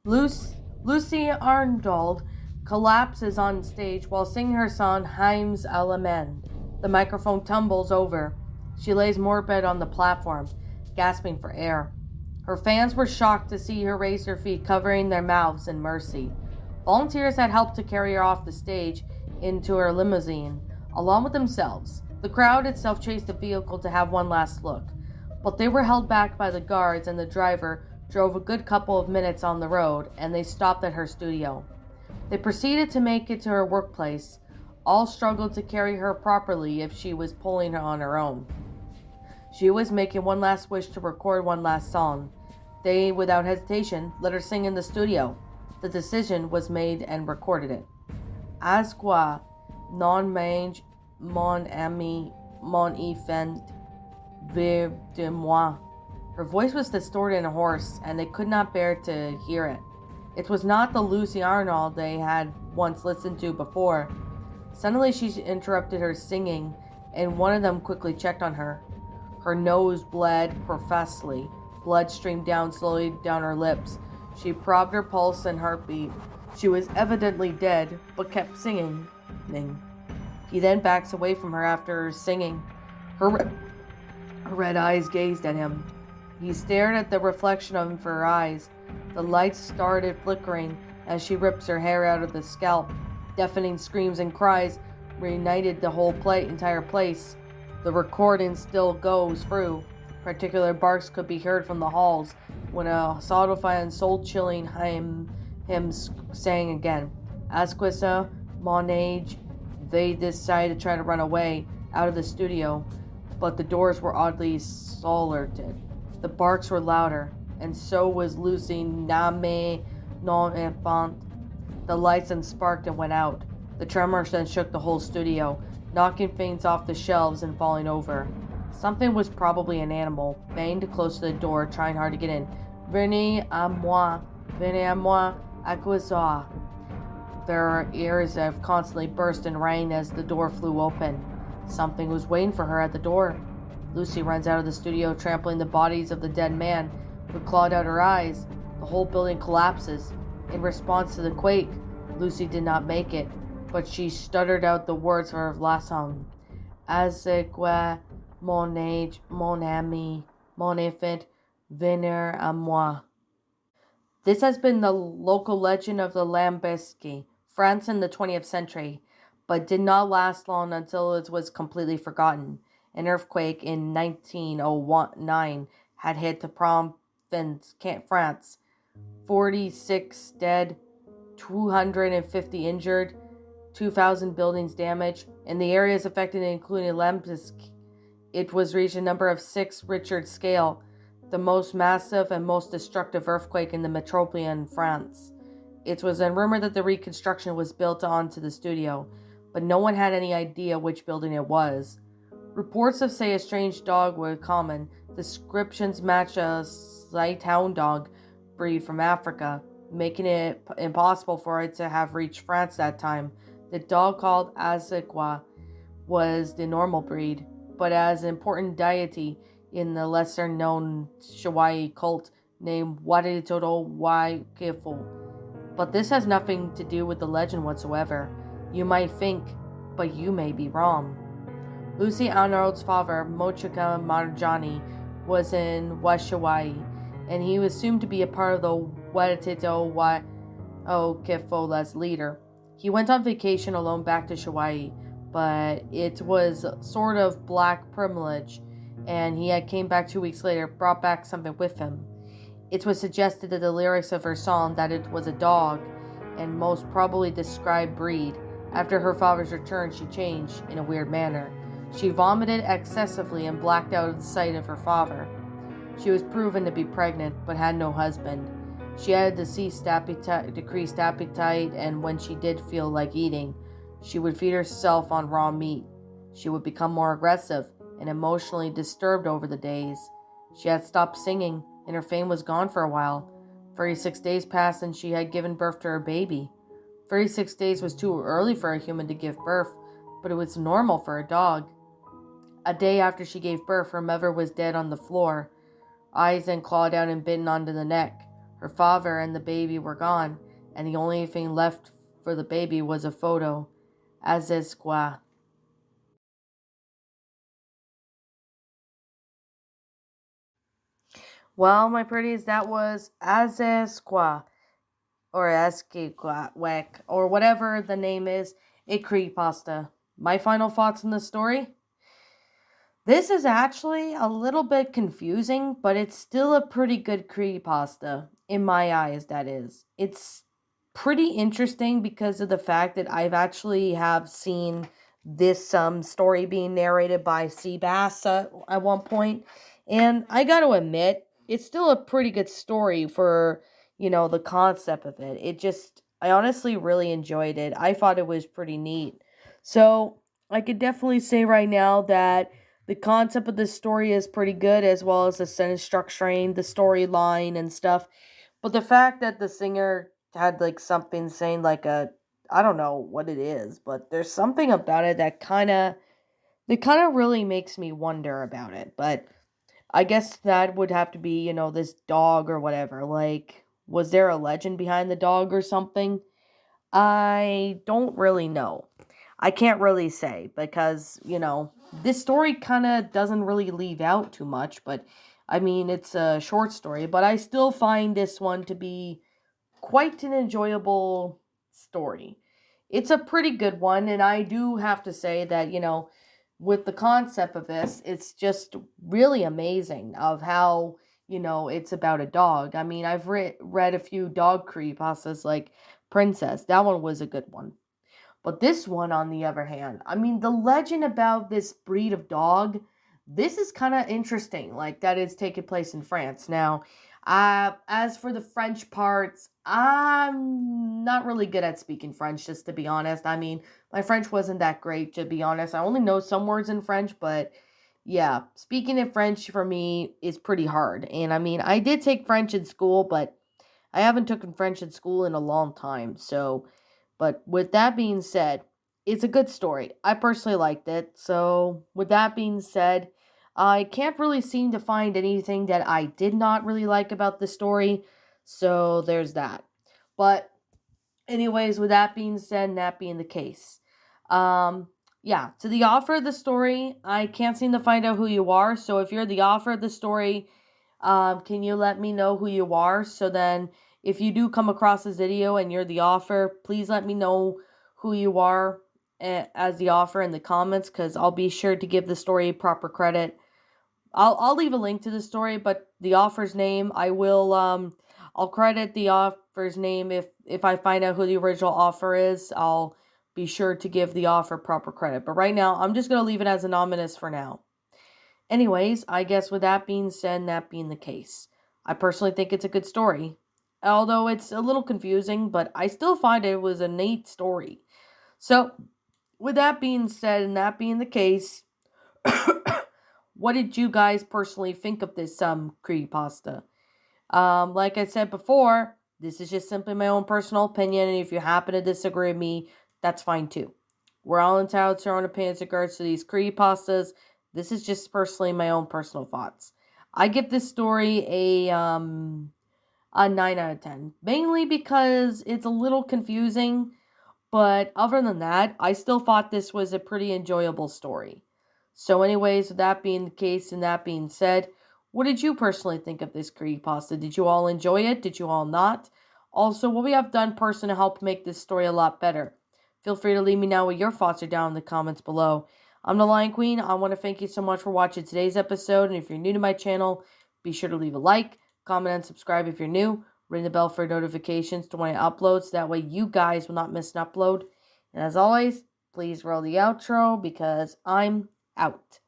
Lucy Arnold collapses on stage while singing her song Heims Element. The microphone tumbles over. She lays morbid on the platform, gasping for air. Her fans were shocked to see her raise her feet, covering their mouths in mercy. Volunteers had helped to carry her off the stage into her limousine, along with themselves. The crowd itself chased the vehicle to have one last look, but they were held back by the guards, and the driver drove a good couple of minutes on the road, and they stopped at her studio. They proceeded to make it to her workplace. All struggled to carry her properly if she was pulling her on her own. She was making one last wish to record one last song. They, without hesitation, let her sing in the studio. The decision was made and recorded it. Azawakh non mange mon ami mon enfant vive de moi. Her voice was distorted and hoarse, and they could not bear to hear it. It was not the Lucy Arnold they had once listened to before. Suddenly she interrupted her singing, and one of them quickly checked on her. Her nose bled profusely. Blood streamed down slowly down her lips. She probed her pulse and heartbeat. She was evidently dead, but kept singing. He then backs away from her after singing. Her red eyes gazed at him. He stared at the reflection of her eyes. The lights started flickering as she rips her hair out of the scalp. Deafening screams and cries reunited the whole entire place. The recording still goes through. Particular barks could be heard from the halls when a solidifying and soul-chilling hymn sang again. Asquissa, mon age, they decided to try to run away out of the studio, but the doors were oddly soldered. The barks were louder, and so was Lucy Name non enfant. The lights then sparked and went out. The tremors then shook the whole studio, knocking things off the shelves and falling over. Something was probably an animal, banged close to the door, trying hard to get in. Venez à moi, accusez. Their ears have constantly burst and rang as the door flew open. Something was waiting for her at the door. Lucy runs out of the studio, trampling the bodies of the dead man, who clawed out her eyes. The whole building collapses. In response to the quake, Lucy did not make it, but she stuttered out the words of her last song. Azawakh mon age, mon ami, mon enfant, venir à moi. This has been the local legend of the Lambesque, France in the 20th century, but did not last long until it was completely forgotten. An earthquake in 1909 had hit the province, France. 46 dead, 250 injured, 2,000 buildings damaged. In the areas affected, including Lambesque, it was reached a number of 6 Richter scale, the most massive and most destructive earthquake in the metropolitan France. It was then rumored that the reconstruction was built onto the studio, but no one had any idea which building it was. Reports of say a strange dog were common. Descriptions match a slight hound dog breed from Africa, making it impossible for it to have reached France that time. The dog called Azawakh was the normal breed, but as an important deity in the lesser-known Shawnee cult named Waditoto Waikifo. But this has nothing to do with the legend whatsoever. You might think, but you may be wrong. Lucy Arnold's father, Mochika Marjani, was in West Hawaii, and he was assumed to be a part of the Waditoto Waikifo leader. He went on vacation alone back to Hawaii, but it was sort of black privilege, and he had came back 2 weeks later, brought back something with him. It was suggested that the lyrics of her song that it was a dog, and most probably described breed. After her father's return, she changed in a weird manner. She vomited excessively and blacked out of the sight of her father. She was proven to be pregnant, but had no husband. She had decreased appetite, and when she did feel like eating, she would feed herself on raw meat. She would become more aggressive and emotionally disturbed over the days. She had stopped singing, and her fame was gone for a while. 36 days passed, and she had given birth to her baby. 36 days was too early for a human to give birth, but it was normal for a dog. A day after she gave birth, her mother was dead on the floor, eyes then clawed out and bitten onto the neck. Her father and the baby were gone, and the only thing left for the baby was a photo. Azawakh. Well, my pretties, that was Azawakh, or Azawakh, or whatever the name is, a creepypasta. My final thoughts on the story? This is actually a little bit confusing, but it's still a pretty good creepypasta, in my eyes, that is. It's pretty interesting because of the fact that I've actually have seen this story being narrated by Seabass at one point, and I got to admit, it's still a pretty good story for, the concept of it. I honestly really enjoyed it. I thought it was pretty neat. So, I could definitely say right now that the concept of this story is pretty good, as well as the sentence structuring, the storyline, and stuff. But the fact that the singer had like something saying like I don't know what it is, but there's something about it that kind of really makes me wonder about it. But I guess that would have to be, this dog or whatever. Like, was there a legend behind the dog or something? I don't really know. I can't really say because, this story kind of doesn't really leave out too much, but I mean, it's a short story, but I still find this one to be quite an enjoyable story. It's a pretty good one, and I do have to say that, with the concept of this, it's just really amazing of how, it's about a dog. I mean, I've read a few dog creepypastas like Princess. That one was a good one. But this one, on the other hand, I mean, the legend about this breed of dog, this is kind of interesting, like that it's taking place in France. Now, as for the French parts, I'm not really good at speaking French, just to be honest. I mean, my French wasn't that great, to be honest. I only know some words in French, but yeah, speaking in French for me is pretty hard. And I mean, I did take French in school, but I haven't taken French in school in a long time, so but with that being said, it's a good story. I personally liked it. So, with that being said, I can't really seem to find anything that I did not really like about the story. So, there's that. But, anyways, with that being said, and that being the case, um, yeah, to the author of the story, I can't seem to find out who you are. So, if you're the author of the story, can you let me know who you are? So then, if you do come across this video and you're the author, please let me know who you are as the author in the comments, because I'll be sure to give the story proper credit. I'll leave a link to the story, but the author's name, I'll credit the author's name if I find out who the original author is. I'll be sure to give the author proper credit. But right now, I'm just gonna leave it as anonymous for now. Anyways, I guess with that being said, and that being the case, I personally think it's a good story. Although it's a little confusing, but I still find it was a neat story. So, with that being said, and that being the case, what did you guys personally think of this creepypasta? Like I said before, this is just simply my own personal opinion, and if you happen to disagree with me, that's fine too. We're all entitled to our own opinions in regards to these creepypastas. This is just personally my own personal thoughts. I give this story a 9 out of 10, mainly because it's a little confusing, but other than that, I still thought this was a pretty enjoyable story. So anyways, with that being the case and that being said, what did you personally think of this creepypasta? Did you all enjoy it? Did you all not? Also, what we have done personally to help make this story a lot better? Feel free to leave me know what your thoughts are down in the comments below. I'm the Lion Queen. I want to thank you so much for watching today's episode. And if you're new to my channel, be sure to leave a like, comment, and subscribe if you're new. Ring the bell for notifications to when I upload, so that way you guys will not miss an upload. And as always, please roll the outro because I'm out.